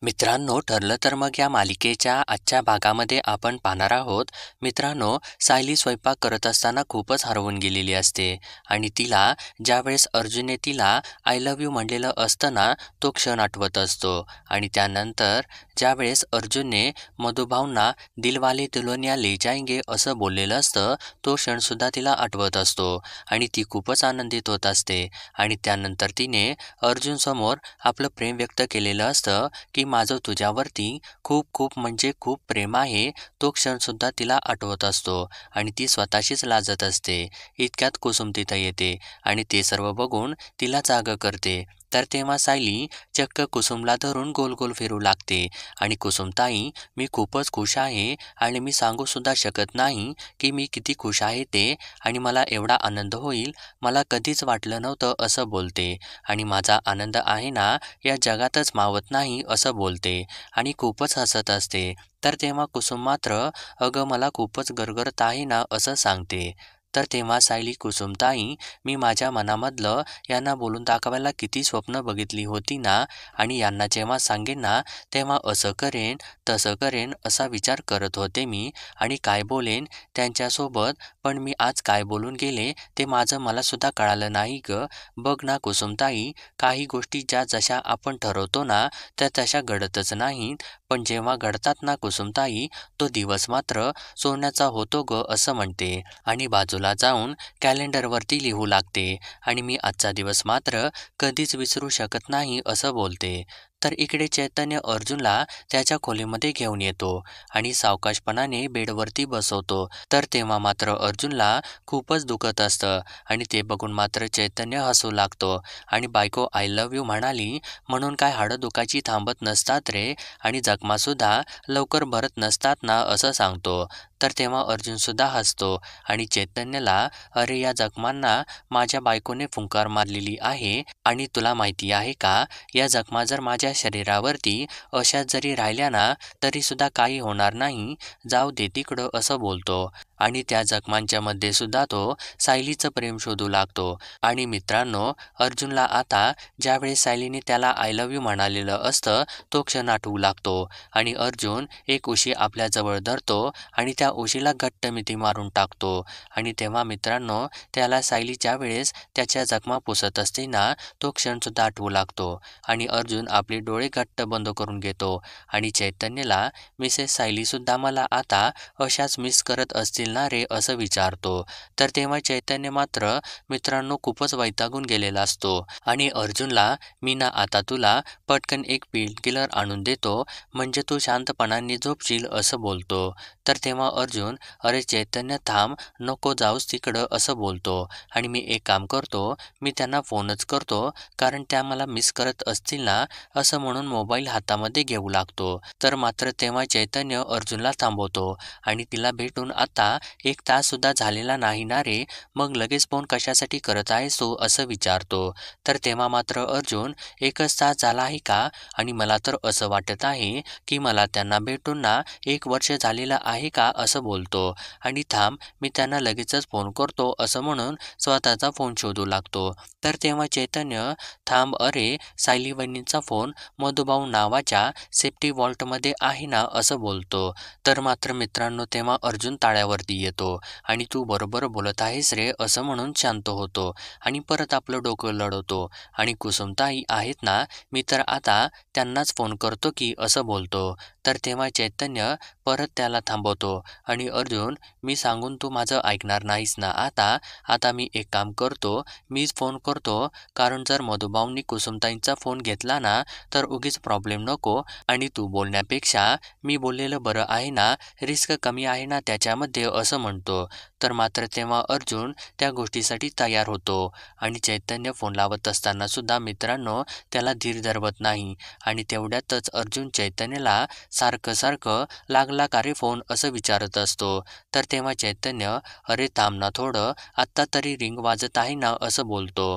मित्रांनो, ठरलं तर मग या मालिकेच्या आजच्या भागामध्ये आपण पाहणार आहोत. मित्रांनो, सायली स्वयंपाक करत असताना खूपच हरवून गेलेली असते आणि तिला ज्यावेळेस अर्जुनने तिला आय लव्ह यू म्हणलेलं असतं ना, तो क्षण आठवत असतो. आणि त्यानंतर ज्यावेळेस अर्जुनने मधुभाऊंना दिलवाले दुल्हनिया ले जाएंगे असं बोललेलं असतं, तो क्षणसुद्धा तिला आठवत असतो आणि ती खूपच आनंदित होत असते. आणि त्यानंतर तिने अर्जुनसमोर आपलं प्रेम व्यक्त केलेलं असतं की माझं तुझ्यावरती खूप खूप म्हणजे खूप प्रेम आहे. तो क्षणसुद्धा तिला आठवत असतो आणि ती स्वतःशीच लाजत असते. इतक्यात कुसुम तिथं येते आणि ते सर्व बघून तिला जागं करते. तर तेव्हा सायली चक्क कुसुमला धरून गोल गोल फिरू लागते आणि कुसुमताई, मी खूपच खुश आहे आणि मी सांगूसुद्धा शकत नाही की मी किती खुश आहे ते, आणि मला एवढा आनंद होईल मला कधीच वाटलं नव्हतं असं बोलते. आणि माझा आनंद आहे ना, या जगातच मावत नाही असं बोलते आणि खूपच हसत असते. तर तेव्हा कुसुम मात्र, अगं मला खूपच गरगरत आहे ना असं सांगते. तर तेव्हा सायली, कुसुमताई, मी माझ्या मनामधलं यांना बोलून दाखवायला किती स्वप्न बघितली होती ना, आणि यांना जेव्हा सांगेन ना तेव्हा असं करेन तसं करेन असा विचार करत होते मी, आणि काय बोलेन त्यांच्यासोबत, पण मी आज काय बोलून गेले ते माझं मलासुद्धा कळालं नाही गं. बघ ना कुसुमताई, काही गोष्टी ज्या जशा आपण ठरवतो ना त्या तशा घडतच नाहीत, पण जेव्हा घडतात ना कुसुमताई, तो दिवस मात्र सोन्याचा होतो ग असं म्हणते. आणि बाजूला जाऊन कॅलेंडरवरती लिहू लागते आणि मी आजचा दिवस मात्र कधीच विसरू शकत नाही असं बोलते. तर इकडे चैतन्य अर्जुनला त्याच्या खोलीमध्ये घेऊन येतो आणि सावकाशपणाने बेडवरती बसवतो. तर तेव्हा मात्र अर्जुनला खूपच दुखत असतं आणि ते बघून मात्र चैतन्य हसू लागतो आणि बायको आय लव्ह यू म्हणाली म्हणून काय हाडं दुखायची थांबत नसतात रे, आणि जखमासुद्धा लवकर भरत नसतात ना असं सांगतो. तर तेव्हा अर्जुनसुद्धा हसतो आणि चैतन्यला, अरे या जखमांना माझ्या बायकोने फुंकार मारलेली आहे, आणि तुला माहिती आहे का, या जखमा जर माझ्या शरीरावरती अशाच जरी राहिल्या ना तरीसुद्धा काही होणार नाही, जाऊ दे तिकडं असं बोलतो. आणि त्या जखमांच्या मध्ये सुद्धा तो सायलीचं प्रेम शोधू लागतो. आणि मित्रांनो, अर्जुनला आता ज्यावेळेस सायलीने त्याला आय लव्ह यू म्हणालेलं असतं तो क्षण आठवू लागतो आणि अर्जुन एक उशी आपल्याजवळ धरतो आणि त्या उशीला घट्ट मिठी मारून टाकतो. आणि तेव्हा मित्रांनो, त्याला सायली ज्यावेळेस त्याच्या जखमा पुसत असते ना तो क्षणसुद्धा आठवू लागतो आणि अर्जुन आपले डोळे घट्ट बंद करून घेतो आणि चैतन्यला, मिसेस सायलीसुद्धा मला आता अशाच मिस करत असतील ना रे असं विचारतो. तर तेव्हा चैतन्य मात्र मित्रांनो खूपच वैतागून गेलेला असतो आणि अर्जुनला, मी ना आता तुला पटकन एक पेन किलर आणून देतो म्हणजे तू शांतपणाने झोपशील असं बोलतो. तर तेव्हा अर्जुन, अरे चैतन्य थांब, नको जाऊस तिकडं असं बोलतो आणि मी एक काम करतो, मी त्यांना फोनच करतो कारण त्या मला मिस करत असतील ना असं म्हणून मोबाईल हातामध्ये घेऊ लागतो. तर मात्र तेव्हा चैतन्य अर्जुनला थांबवतो आणि तिला भेटून आता 1 ताससुद्धा झालेला नाही ना रे, मग लगेच फोन कशासाठी करत आहेस तू असं विचारतो. तर तेव्हा मात्र अर्जुन, 1च तास झाला आहे का, आणि मला तर असं वाटत आहे की मला त्यांना भेटून ना 1 वर्ष झालेलं आहे का असं बोलतो. आणि थांब, मी त्यांना लगेचच फोन करतो असं म्हणून स्वतःचा फोन शोधू लागतो. तर तेव्हा चैतन्य, थांब, अरे सायली वहिनींचा फोन मधुभाऊ नावाच्या सेफ्टी वॉल्टमध्ये आहे ना असं बोलतो. तर मात्र मित्रांनो तेव्हा अर्जुन ताळ्यावरती येतो आणि तू बरोबर बोलत आहेस रे असं म्हणून शांत होतो आणि परत आपलं डोकं लढवतो आणि कुसुमताई आहेत ना, मी तर आता त्यांनाच फोन करतो की असं बोलतो. तर तेव्हा चैतन्य परत त्याला थांबवतो आणि अर्जुन, मी सांगून तू माझं ऐकणार नाहीस ना आता, आता मी एक काम करतो, मीच फोन करतो, कारण जर मधुभाऊंनी कुसुमताईंचा फोन घेतला ना तर उगीच प्रॉब्लेम नको, आणि तू बोलण्यापेक्षा मी बोललेलं बरं आहे ना, रिस्क कमी आहे ना त्याच्यामध्ये असं म्हणतो. तर मात्र तेव्हा अर्जुन त्या गोष्टीसाठी तयार होतो आणि चैतन्य फोन लावत असताना सुद्धा मित्रांनो त्याला धीर धरवत नाही आणि तेवढ्यातच अर्जुन चैतन्यला सारखं सारखं, लागला का रे फोन असं विचारत असतो. तर तेव्हा चैतन्य, अरे थांब ना थोडं, आत्ता तरी रिंग वाजत आहे ना असं बोलतो.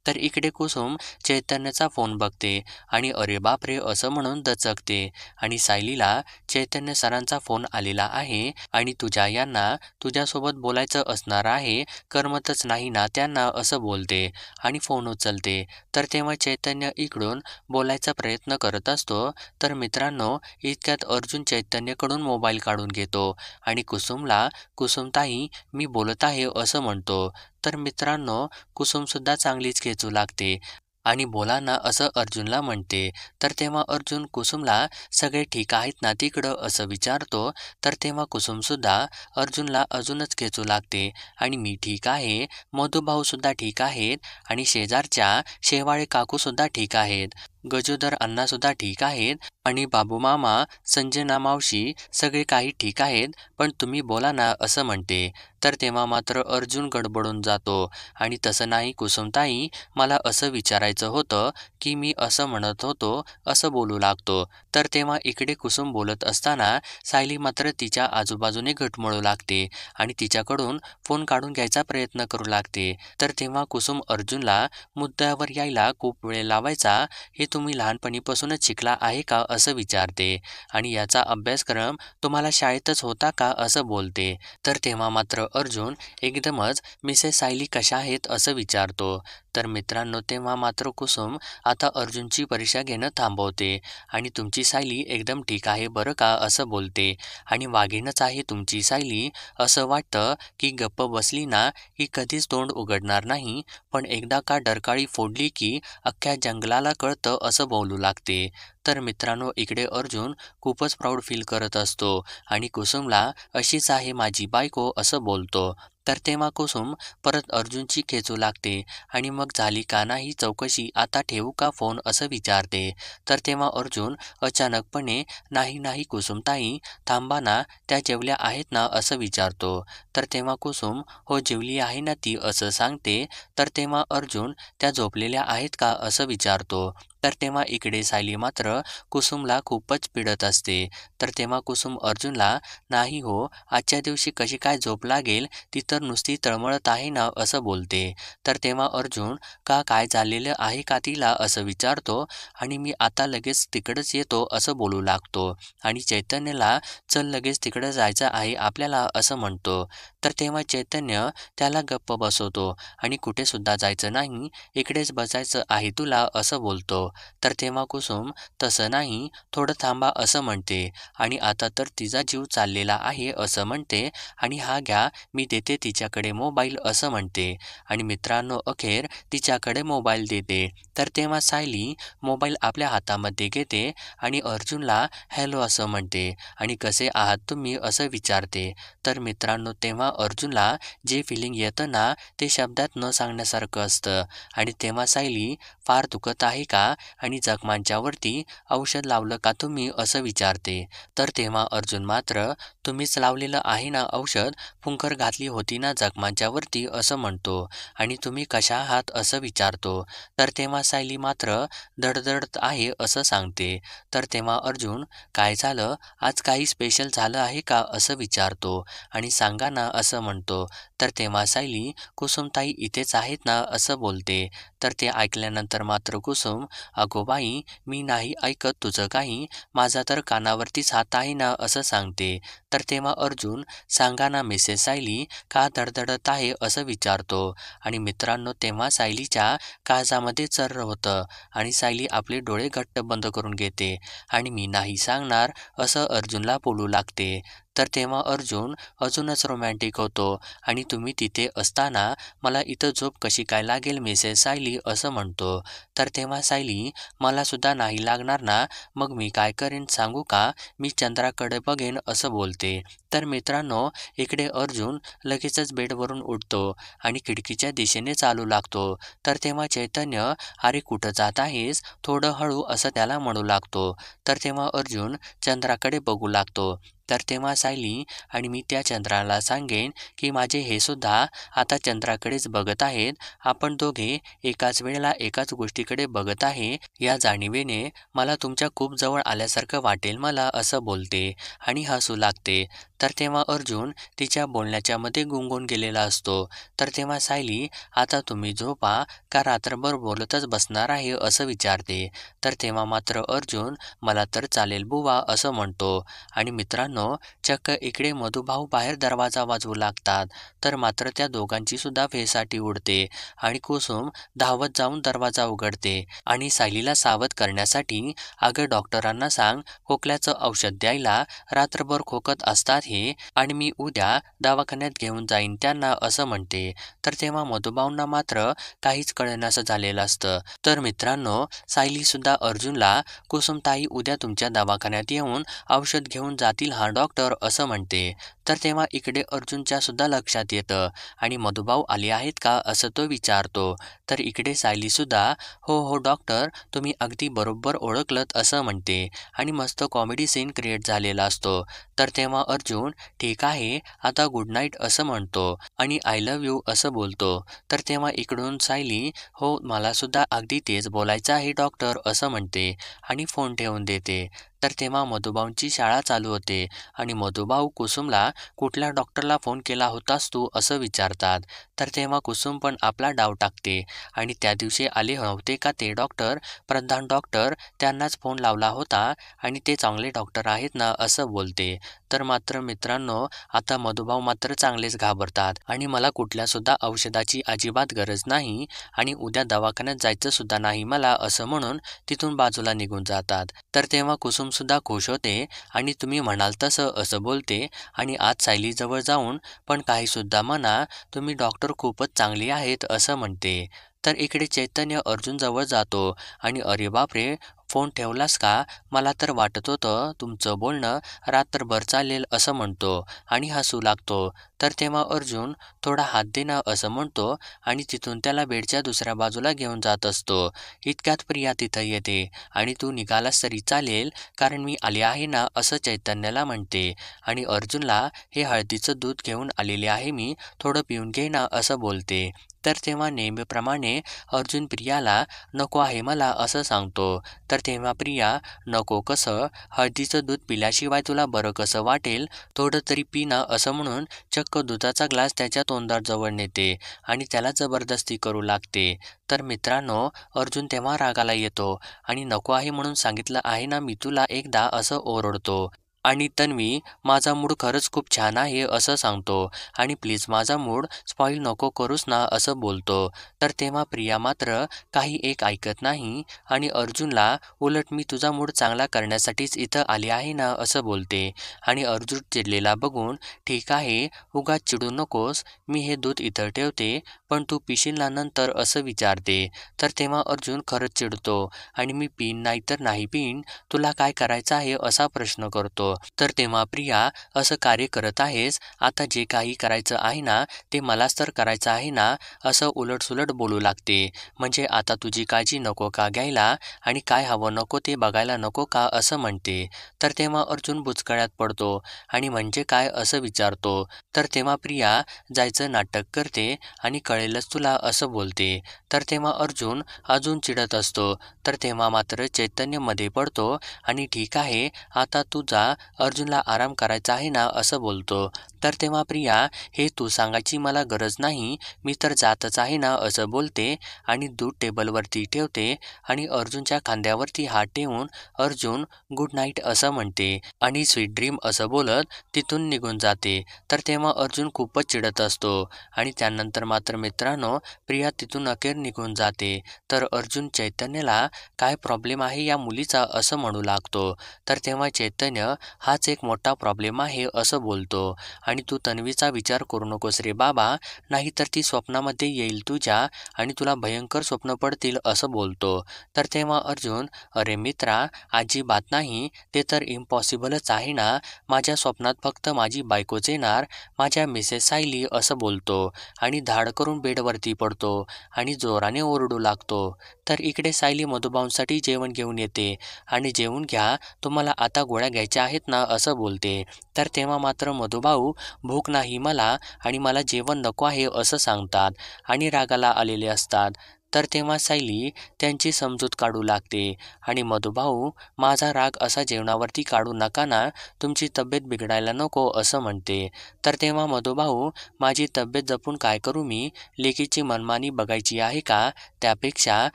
तर इकडे कुसुम चैतन्याचा फोन बघते आणि अरे बापरे असं म्हणून दचकते आणि सायलीला चैतन्य सरांचा फोन आलेला आहे आणि तुझ्या यांना तुझ्यासोबत बोलायचं असणार आहे, करमतच नाही ना त्यांना असं बोलते आणि फोन उचलते. तर तेव्हा चैतन्य इकडून बोलायचा प्रयत्न करत असतो. तर मित्रांनो, इतक्यात अर्जुन चैतन्यकडून मोबाईल काढून घेतो आणि कुसुमला कुसुमताई मी बोलत आहे असं म्हणतो. तर मित्रांनो, कुसुमसुद्धा चांगलीच खेचू लागते आणि बोला ना असं अर्जुनला म्हणते. तर तेव्हा अर्जुन कुसुमला सगळे ठीक आहेत ना तिकडं असं विचारतो. तर तेव्हा कुसुमसुद्धा अर्जुनला अजूनच खेचू लागते आणि मी ठीक आहे, मधुभाऊसुद्धा ठीक आहेत आणि शेजारच्या शेवाळे काकूसुद्धा ठीक आहेत. गजोदर अण्णासुद्धा ठीक आहेत आणि बाबू मामा, संजना मावशी सगळे काही ठीक आहेत, पण तुम्ही बोला ना असं म्हणते. तर तेव्हा मात्र अर्जुन गडबडून जातो आणि तसं नाही कुसुमताई, मला असं विचारायचं होतं की मी असं म्हणत होतो असं बोलू लागतो. तर तेव्हा इकडे कुसुम बोलत असताना सायली मात्र तिच्या आजूबाजूने घटमळू लागते आणि तिच्याकडून फोन काढून घ्यायचा प्रयत्न करू लागते. तर तेव्हा कुसुम अर्जुनला मुद्द्यावर यायला खूप वेळ लावायचा हे तुम्ही लहानपणीपासूनच शिकला आहे का असं विचारते आणि याचा अभ्यासक्रम तुम्हाला शाळेतच होता का असं बोलते. तर तेव्हा मात्र अर्जुन एकदमच मिसेस सायली कशा आहेत असं विचारतो. तर मित्रांनो, तेव्हा मात्र कुसुम आता अर्जुनची परीक्षा घेणं थांबवते आणि तुमची सायली एकदम ठीक आहे बरं का असं बोलते आणि वाघीणच आहे तुमची सायली, असं वाटतं की गप्प बसली ना की कधीच तोंड उघडणार नाही, पण एकदा का डरकाळी फोडली की अख्ख्या जंगलाला कळतं असं बोलू लागते. तर मित्रांनो, इकडे अर्जुन खूपच प्राऊड फील करत असतो आणि कुसुमला अशीच आहे माझी बायको असं बोलतो. तर तेव्हा कुसुम परत अर्जुनची खेचू लागते आणि मग झाली का नाही चौकशी, आता ठेवू का फोन असं विचारते. तर तेव्हा अर्जुन अचानकपणे नाही नाही कुसुमताई थांबा ना, त्या जेवल्या आहेत ना असं विचारतो. तर तेव्हा कुसुम हो जेवली आहे ना ती असं सांगते. तर तेव्हा अर्जुन त्या झोपलेल्या आहेत का असं विचारतो. तर तेव्हा इकडे सायली मात्र कुसुमला खूपच पिडत असते. तर तेव्हा कुसुम अर्जुनला नाही हो, आजच्या दिवशी कशी काय झोप लागेल, ती तर नुसती तळमळत आहे ना असं बोलते. तर तेव्हा अर्जुन का काय झालेलं आहे का तिला असं विचारतो आणि मी आता लगेच तिकडंच येतो असं बोलू लागतो आणि चैतन्यला चल लगेच तिकडं जायचं आहे आपल्याला असं म्हणतो. तर तेव्हा चैतन्य त्याला गप्प बसवतो आणि कुठे सुद्धा जायचं नाही, इकडेच बसायचं आहे तुला असं बोलतो. तर तेव्हा कुसुम तसं नाही, थोडं थांबा असं म्हणते आणि आता तर तिचा जीव चाललेला आहे असं म्हणते आणि हा घ्या मी देते तिच्याकडे मोबाईल असं म्हणते आणि मित्रांनो अखेर तिच्याकडे मोबाईल देते. तर तेव्हा सायली मोबाईल आपल्या हातामध्ये घेते आणि अर्जुनला हॅलो असं म्हणते आणि कसे आहात तुम्ही असं विचारते. तर मित्रांनो, तेव्हा अर्जुनला जे फिलिंग येतं ना ते शब्दात न सांगण्यासारखं असतं आणि तेव्हा सायली फार दुखत आहे का आणि जखमांच्यावरती औषध लावलं का तुम्ही असं विचारते. तर तेव्हा अर्जुन मात्र तुम्हीच लावलेलं आहे ना औषध, फुंकर घातली होती ना जखमांच्यावरती असं म्हणतो आणि तुम्ही कशा आहात असं विचारतो. तर तेव्हा सायली मात्र धडधडत आहे असं सांगते. तर तेव्हा अर्जुन काय झालं, आज काही स्पेशल झालं आहे का असं विचारतो आणि सांगा ना असं म्हणतो. तर तेव्हा सायली कुसुमताई इथेच आहेत ना असं बोलते. तर ते ऐकल्यानंतर मात्र कुसुम अगो बाई मी नाही ऐकत तुझं काही, माझा तर कानावरतीच हात आहे ना असं सांगते. तर तेव्हा अर्जुन सांगा ना मिसेस सायली का धडधडत आहे असं विचारतो आणि मित्रांनो, तेव्हा सायलीच्या काळजामध्ये चर्र होतं आणि सायली आपले डोळे घट्ट बंद करून घेते आणि मी नाही सांगणार असं अर्जुनला बोलू लागते. तर तेव्हा अर्जुन अजूनच रोमॅन्टिक होतो आणि तुम्ही तिथे असताना मला इथं झोप कशी काय लागेल मिसेस सायली असं म्हणतो. तर तेव्हा सायली मला सुद्धा नाही लागणार ना, मग मी काय करेन सांगू का, मी चंद्राकडे बघेन असं बोलते. तर मित्रांनो, इकडे अर्जुन लगेचच बेडवरून उठतो आणि खिडकीच्या दिशेने चालू लागतो. तर तेव्हा चैतन्य अरे कुठं जात आहेस, थोडं हळू असं त्याला म्हणू लागतो. तर तेव्हा अर्जुन चंद्राकडे बघू लागतो तर तेव्हा सायली आणि मी त्या चंद्राला सांगेन की माझे हे सुद्धा आता चंद्राकडेच बघत आहेत. आपण दोघे एकाच वेळेला एकाच गोष्टीकडे बघत आहे या जाणीवेने मला तुमच्या खूप जवळ आल्यासारखं वाटेल मला, असं बोलते आणि हसू लागते. तर तेव्हा अर्जुन तिच्या बोलण्याच्या मध्ये गुंगून गेलेला असतो. तर तेव्हा सायली आता तुम्ही झोपा का रात्रभर बोलतच बसणार आहे असं विचारते. तर तेव्हा मात्र अर्जुन मला तर चालेल बुवा असं म्हणतो. आणि मित्रांनो, चक्क इकडे मधुभाऊ बाहेर दरवाजा वाजवू लागतात. तर मात्र त्या दोघांची सुद्धा फेसाटी उडते आणि कुसुम धावत जाऊन दरवाजा उघडते आणि सायलीला सावध करण्यासाठी अगं डॉक्टरांना सांग खोकल्याचं औषध द्यायला, रात्रभर खोकत असतात हे आणि मी उद्या दवाखान्यात घेऊन जाईन त्यांना असं म्हणते. तर तेव्हा मधुभाऊंना मात्र काहीच कळेनासं झालेलं असतं. तर मित्रांनो, सायली सुद्धा अर्जुनला कुसुमताई उद्या तुमच्या दवाखान्यात येऊन औषध घेऊन जातील हा डॉक्टर असं म्हणते. तर तेव्हा इकडे अर्जुनच्या सुद्धा लक्षात येतं आणि मधुभाऊ आले आहेत का असं तो विचारतो. तर इकडे सायली सुद्धा हो हो डॉक्टर, तुम्ही अगदी बरोबर ओळखलत असं म्हणते आणि मस्त कॉमेडी सीन क्रिएट झालेला असतो. तर तेव्हा अर्जुन ठीक आहे आता गुड नाईट असं म्हणतो आणि आय लव्ह यू असं बोलतो. तर तेव्हा इकडून सायली हो मला सुद्धा अगदी तेच बोलायचं आहे डॉक्टर असं म्हणते आणि फोन ठेवून देते. तर तेव्हा मधुभाऊंची शाळा चालू होते आणि मधुभाऊ कुसुमला कुठल्या डॉक्टरला फोन केला होतास तू असं विचारतात. तर तेव्हा कुसुम पण आपला डाव टाकते आणि त्या दिवशी आले नव्हते का ते डॉक्टर, प्रधान डॉक्टर, त्यांनाच फोन लावला होता आणि ते चांगले डॉक्टर आहेत ना असं बोलते. तर मात्र मित्रांनो, आता मधुभाऊ मात्र चांगलेच घाबरतात आणि मला कुठल्या सुद्धा औषधाची अजिबात गरज नाही आणि उद्या दवाखान्यात जायचं सुद्धा नाही मला असं म्हणून तिथून बाजूला निघून जातात. तर तेव्हा कुसुम सुद्धा खुश होते आणि तुम्ही म्हणाल तसं असं बोलते आणि आज सायलीजवळ जाऊन पण काही सुद्धा म्हणा, तुम्ही डॉक्टर खूपच चांगली आहेत असं म्हणते. तर इकडे चैतन्य अर्जुन जवळ जातो आणि अरे बापरे, फोन ठेवलास का? मला तर वाटत होतं तुमचं बोलणं रात्रभर चालेल असं म्हणतो आणि हसू लागतो. तर तेव्हा अर्जुन थोडा हात दे ना असं म्हणतो आणि तिथून त्याला बेडच्या दुसऱ्या बाजूला घेऊन जात असतो. इतक्यात प्रिया तिथं येते आणि तू निघालास तरी चालेल कारण मी आले आहे ना असं चैतन्याला म्हणते आणि अर्जुनला हे हळदीचं दूध घेऊन आलेले आहे मी, थोडं पिऊन घे ना असं बोलते. तर तेव्हा नेहमीप्रमाणे अर्जुन प्रियाला नको आहे मला असं सांगतो. तर तेव्हा प्रिया नको कसं, हळदीचं दूध पिल्याशिवाय तुला बरं कसं वाटेल, थोडं तरी पी ना असं म्हणून चक्क दुधाचा ग्लास त्याच्या तोंडाजवळ नेते आणि त्याला जबरदस्ती करू लागते. तर मित्रांनो, अर्जुन तेव्हा रागाला येतो आणि नको आहे म्हणून सांगितलं आहे ना मी तुला एकदा असं ओरडतो. आणि तन्वी माझा मूड खरंच खूप छान आहे असं सांगतो आणि प्लीज माझा मूड स्पॉईल नको करूस ना असं बोलतो. तर तेव्हा प्रिया मात्र काही एक ऐकत नाही आणि अर्जुनला उलट मी तुझा मूड चांगला करण्यासाठीच इथं आली आहे ना असं बोलते आणि अर्जुन चिडलेला बघून ठीक आहे उगाच चिडू नकोस, मी हे दूध इथं ठेवते पण तू पिशील ना नंतर असं विचारते. तर तेव्हा अर्जुन खरंच चिडतो आणि मी पिन नाही तर नाही पिन, तुला काय करायचं आहे असा प्रश्न करतो. तर तेव्हा प्रिया असं कार्य करत आहेस, आता जे काही करायचं आहे ना ते मलाच तर करायचं आहे ना असं उलटसुलट बोलू लागते. म्हणजे आता तुझी काळजी नको का घ्यायला आणि काय हवं नको ते बघायला नको का असं म्हणते. तर तेव्हा अर्जुन बुचकळ्यात पडतो आणि म्हणजे काय असं विचारतो. तर तेव्हा प्रिया जायचं नाटक करते आणि कळेलच तुला असं बोलते. तर तेव्हा अर्जुन अजून चिडत असतो. तर तेव्हा मात्र चैतन्य मध्ये पडतो आणि ठीक आहे आता तू जा, अर्जुनला आराम करायचा आहे ना असं बोलतो. तर तेव्हा प्रिया हे तू सांगायची मला गरज नाही, मी तर जातच आहे ना असं बोलते आणि दूध टेबलवरती ठेवते आणि अर्जुनच्या खांद्यावरती हात ठेवून अर्जुन गुड नाईट असं म्हणते आणि स्वीट ड्रीम असं बोलत तिथून निघून जाते. तर तेव्हा अर्जुन खूपच चिडत असतो आणि त्यानंतर मात्र मित्रांनो प्रिया तिथून अखेर निघून जाते. तर अर्जुन चैतन्यला काय प्रॉब्लेम आहे या मुलीचा असं म्हणू लागतो. तर तेव्हा चैतन्य हाच एक मोठा प्रॉब्लेम आहे असं बोलतो आणि तू तन्वीचा विचार करू नकोस रे बाबा, नाहीतर ती स्वप्नामध्ये येईल तुझ्या आणि तुला भयंकर स्वप्न पडतील असं बोलतो. तर तेव्हा अर्जुन अरे मित्रा अजिबात नाही, ते तर इम्पॉसिबलच आहे ना, माझ्या स्वप्नात फक्त माझी बायकोच येणार, माझ्या मिसेस सायली असं बोलतो आणि धाड करून जाऊन बेडवरती पडतो आणि जोराने ओरडू लागतो. तर इकडे सायली मधुभाऊंसाठी जेवण घेऊन येते आणि जेवून घ्या, तुम्हाला आता गोळ्या घ्यायच्या आहेत ना असं बोलते. तर तेव्हा मात्र मधुभाऊ भूक नाही मला आणि मला जेवण नको आहे असं सांगतात आणि रागाला आलेले असतात. तर तेव्हा सायली त्यांची समजूत काढू लागते आणि मधुभाऊ माझा राग असा जेवणावरती काढू नका ना, तुमची तब्येत बिघडायला नको असं म्हणते. तर तेव्हा मधुभाऊ माझी तब्येत जपून काय करू मी, लेकीची मनमानी बघायची आहे का, त्यापेक्षा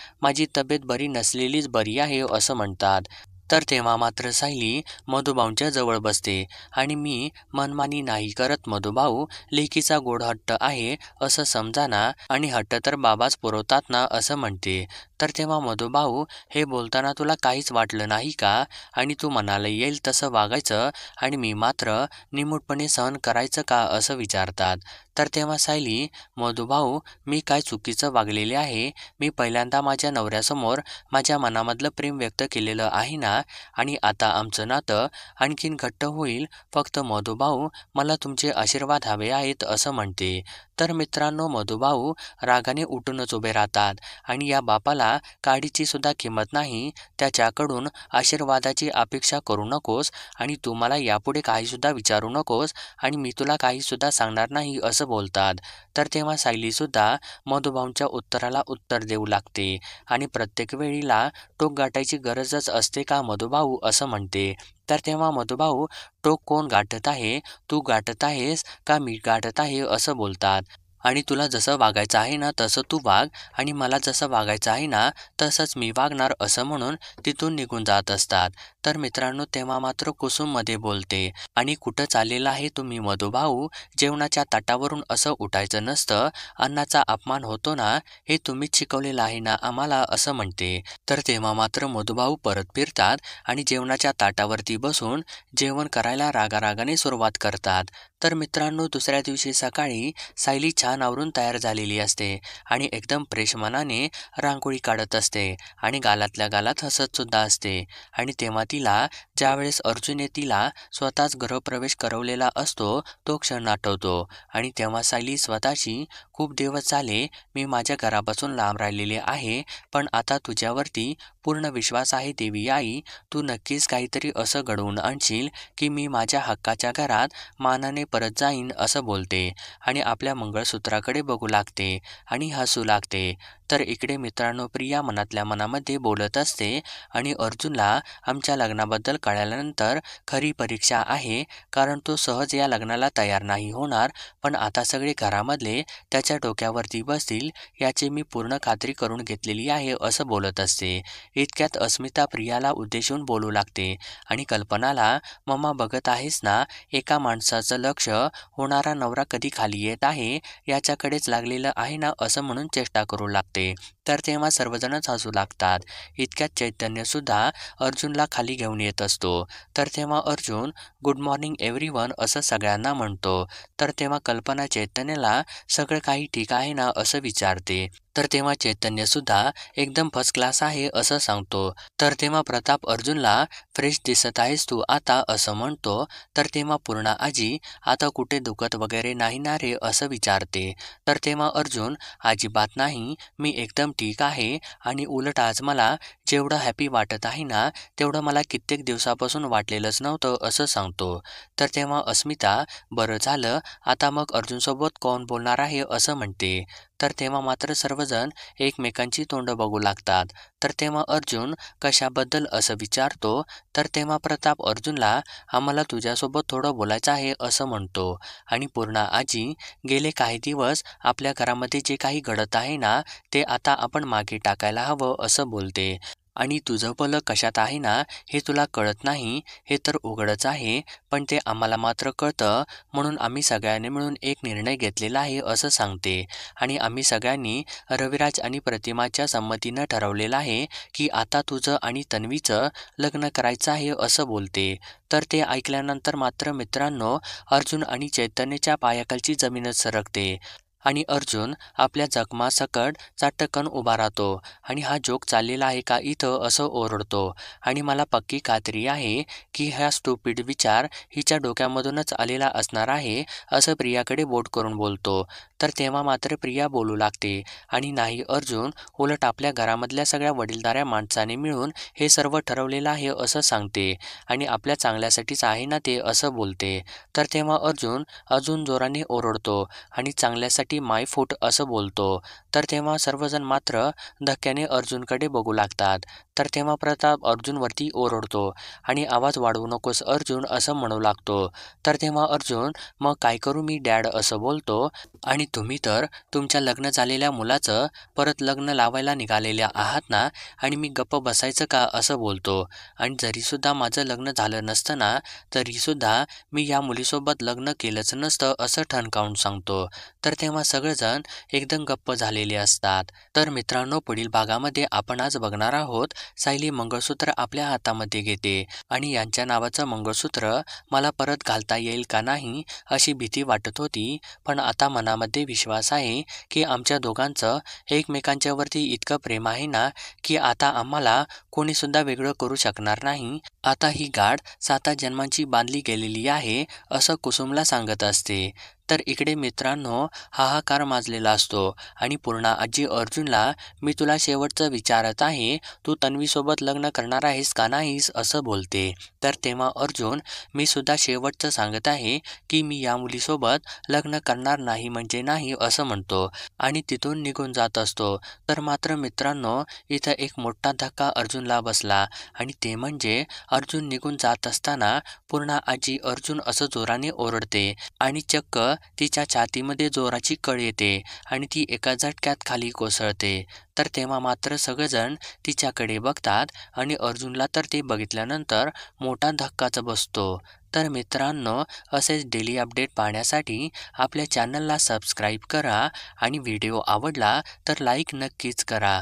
माझी तब्येत बरी नसलेलीच बरी आहे असं म्हणतात. तर तेव्हा मात्र सायली मधुभाऊंच्या जवळ बसते आणि मी मनमानी नाही करत मधुभाऊ, लेकीचा गोड हट्ट आहे असं समजा ना आणि हट्ट तर बाबाच पुरवतात ना असं म्हणते. तर तेव्हा मधुभाऊ हे बोलताना तुला काहीच वाटलं नाही का आणि तू मनाला येईल तसं वागायचं आणि मी मात्र निमूटपणे सहन करायचं का असं विचारतात. तर तेव्हा सायली मधुभाऊ मी काय चुकीचं वागलेले आहे, मी पहिल्यांदा माझ्या नवऱ्यासमोर माझ्या मनामधलं प्रेम व्यक्त केलेलं आहे ना आणि आता आमचं नातं आणखीन घट्ट होईल, फक्त मधुभाऊ मला तुमचे आशीर्वाद हवे आहेत असं म्हणते. तर मित्रांनो मधुभाऊ रागाने उठूनच उभे राहतात आणि या बापाला काडीची सुद्धा किंमत नाही, त्याच्याकडून आशीर्वादाची अपेक्षा करू नकोस आणि तू मला यापुढे काहीसुद्धा विचारू नकोस आणि मी तुला काहीसुद्धा सांगणार नाही असं बोलतात. तर तेव्हा सायलीसुद्धा मधुभाऊंच्या उत्तराला उत्तर देऊ लागते आणि प्रत्येक वेळीला टोक गाठायची गरजच असते का मधुभाऊ असं म्हणते. तर तेव्हा मधुभाऊ टोक कोण गाठत आहे, तू गाठत आहेस का मी गाठत आहे असं बोलतात. आणि तुला जसं वागायचं आहे ना तसं तू वाग आणि मला जसं वागायचं आहे ना तसंच मी वागणार असं म्हणून तिथून निघून जात असतात. तर मित्रांनो तेव्हा मात्र कुसुममध्ये बोलते आणि कुठं चाललेला आहे तुम्ही मधुभाऊ, जेवणाच्या ताटावरून असं उठायचं नसतं, अन्नाचा अपमान होतो ना, हे तुम्हीच शिकवलेलं आहे ना आम्हाला असं म्हणते. तर तेव्हा मात्र मधुभाऊ परत फिरतात आणि जेवणाच्या ताटावरती बसून जेवण करायला रागारागाने सुरुवात करतात. तर मित्रांनो दुसऱ्या दिवशी सकाळी सायली छान आवरून तयार झालेली असते आणि एकदम फ्रेश मनाने रांगोळी काढत असते आणि गालातल्या गालात हसत सुद्धा असते. आणि तेव्हा तिला ज्यावेळेस अर्जुनने तिला स्वतःच गृहप्रवेश करवलेला असतो तो क्षण आठवतो आणि तेव्हा सायली स्वतःशी खूप दिवस झाले मी माझ्या घरापासून लांब राहिलेले आहे, पण आता तुझ्यावरती पूर्ण विश्वास आहे देवी आई, तू नक्कीच काहीतरी असं घडवून आणशील की मी माझ्या हक्काच्या घरात मानाने परत जाईन असं बोलते आणि आपल्या मंगळसूत्राकडे बघू लागते आणि हसू लागते. तर इकडे मित्रांनो प्रिया मनातल्या मनामध्ये बोलत असते आणि अर्जुनला आमच्या लग्नाबद्दल कळाल्यानंतर खरी परीक्षा आहे, कारण तो सहज या लग्नाला तयार नाही होणार, पण आता सगळे घरामधले त्याच्या डोक्यावरती बसतील याची मी पूर्ण खात्री करून घेतलेली आहे असं बोलत असते. इतक्यात अस्मिता प्रियाला उद्देशून बोलू लागते आणि कल्पनाला मम्मा बघत आहेस ना, एका माणसाचं लक्ष होणारा नवरा कधी खाली येत आहे याच्याकडेच लागलेलं आहे ना असं म्हणून चेष्टा करू लागते. तर तेव्हा सर्वजणच हसू लागतात. इतक्यात चैतन्य सुद्धा अर्जुनला खाली घेऊन येत असतो. तर तेव्हा अर्जुन गुड मॉर्निंग एव्हरीवन असं सगळ्यांना म्हणतो. तर तेव्हा कल्पना चैतन्याला सगळं काही ठीक आहे ना असं विचारते. तर तेव्हा चैतन्य सुद्धा एकदम फर्स्ट क्लास आहे असं सांगतो. तर तेव्हा प्रताप अर्जुनला फ्रेश दिसत आहेस तू आता असं म्हणतो. तर तेव्हा पूर्णा आजी आता कुठे दुखत वगैरे नाही ना रे असं विचारते. तर तेव्हा अर्जुन अजिबात नाही, मी एकदम ठीक आहे आणि उलट आज मला जेवढं हॅपी वाटत आहे ना तेवढं मला कित्येक दिवसापासून वाटलेलंच नव्हतं असं सांगतो. तर तेव्हा अस्मिता बरं झालं, आता मग अर्जुनसोबत कोण बोलणार आहे असं म्हणते. तर तेव्हा मात्र सर्वजण एकमेकांची तोंड बघू लागतात. तर तेव्हा अर्जुन कशाबद्दल असं विचारतो. तर तेव्हा प्रताप अर्जुनला आम्हाला तुझ्यासोबत थोडं बोलायचं आहे असं म्हणतो आणि पूर्णा आजी गेले काही दिवस आपल्या घरामध्ये जे काही घडत आहे ना ते आता आपण मागे टाकायला हवं असं बोलते आणि तुझं भलं कशात आहे ना हे तुला कळत नाही हे तर उघडच आहे, पण ते आम्हाला मात्र कळतं, म्हणून आम्ही सगळ्यांनी मिळून एक निर्णय घेतलेला आहे असं सांगते आणि आम्ही सगळ्यांनी रविराज आणि प्रतिमाच्या संमतीनं ठरवलेलं आहे की आता तुझं आणि तन्वीचं लग्न करायचं आहे असं बोलते. तर ते ऐकल्यानंतर मात्र मित्रांनो अर्जुन आणि चैतन्यच्या पायाखालची जमीनच सरकते आणि अर्जुन आपल्या जखमासकट चटकन उभा राहतो आणि हा जोक चाललेला आहे का इथं असं ओरडतो आणि मला पक्की खात्री आहे की हा स्टुपिड विचार हिच्या डोक्यामधूनच आलेला असणार आहे असं प्रियाकडे बोट करून बोलतो. तर तेव्हा मात्र प्रिया बोलू लागते आणि नाही अर्जुन, उलट आपल्या घरामधल्या सगळ्या वडीलधाऱ्या माणसाने मिळून हे सर्व ठरवलेलं आहे असं सांगते आणि आपल्या चांगल्यासाठीच आहे ना ते असं बोलते. तर तेव्हा अर्जुन अजून जोराने ओरडतो आणि चांगल्यासाठी माय फूट असं बोलतो. तर तेव्हा सर्वजण मात्र धक्क्याने अर्जुनकडे बघू लागतात. तर तेव्हा प्रताप अर्जुनवरती ओरडतो आणि आवाज वाढवू नकोस अर्जुन असं म्हणू लागतो. तर तेव्हा अर्जुन मग काय करू मी डॅड असं बोलतो आणि तुम्ही तर तुमच्या लग्न झालेल्या मुलाचं परत लग्न लावायला निघालेल्या आहात ना आणि मी गप्प बसायचं का असं बोलतो आणि जरीसुद्धा माझं लग्न झालं नसतं ना तरीसुद्धा मी या मुलीसोबत लग्न केलंच नसतं असं ठणकावून सांगतो. तर तेव्हा सगळेजण एकदम गप्प झालेले असतात. तर मित्रांनो पुढील भागामध्ये आपण आज बघणार आहोत सायली मंगळसूत्र आपल्या हातामध्ये घेते आणि यांच्या नावाचं मंगळसूत्र मला परत घालता येईल का नाही अशी भीती वाटत होती, पण आता मनामध्ये विश्वास आहे की आमच्या दोघांचं एकमेकांच्यावरती इतकं प्रेम आहे ना की आता आम्हाला कोणीसुद्धा वेगळं करू शकणार नाही. आता ही गाठ 7 जन्मांची बांधली गेलेली आहे असं कुसुमला सांगत असते. तर इकडे मित्रांनो हाहाकार माजलेला असतो आणि पूर्णा आजी अर्जुनला मी तुला शेवटचं विचारत आहे, तू तन्वीसोबत लग्न करणार आहेस का नाहीस असं बोलते. तर तेव्हा अर्जुन मी सुद्धा शेवटचं सांगत आहे की मी या मुलीसोबत लग्न करणार नाही म्हणजे नाही असं म्हणतो आणि तिथून निघून जात असतो. तर मात्र मित्रांनो इथं एक मोठा धक्का अर्जुनला बसला आणि ते म्हणजे अर्जुन निघून जात असताना पूर्णा आजी अर्जुन असं जोराने ओरडते आणि चक्क तिच्या छातीमध्ये जोराची कळ येते आणि ती एका झटक्यात खाली कोसळते. तर तेव्हा मात्र सगळेजण तिच्याकडे बघतात आणि अर्जुनला तर ते बघितल्यानंतर मोठा धक्काच बसतो. तर मित्रांनो असेच डेली अपडेट पाहण्यासाठी आपल्या चॅनलला सबस्क्राईब करा आणि व्हिडिओ आवडला तर लाईक नक्कीच करा.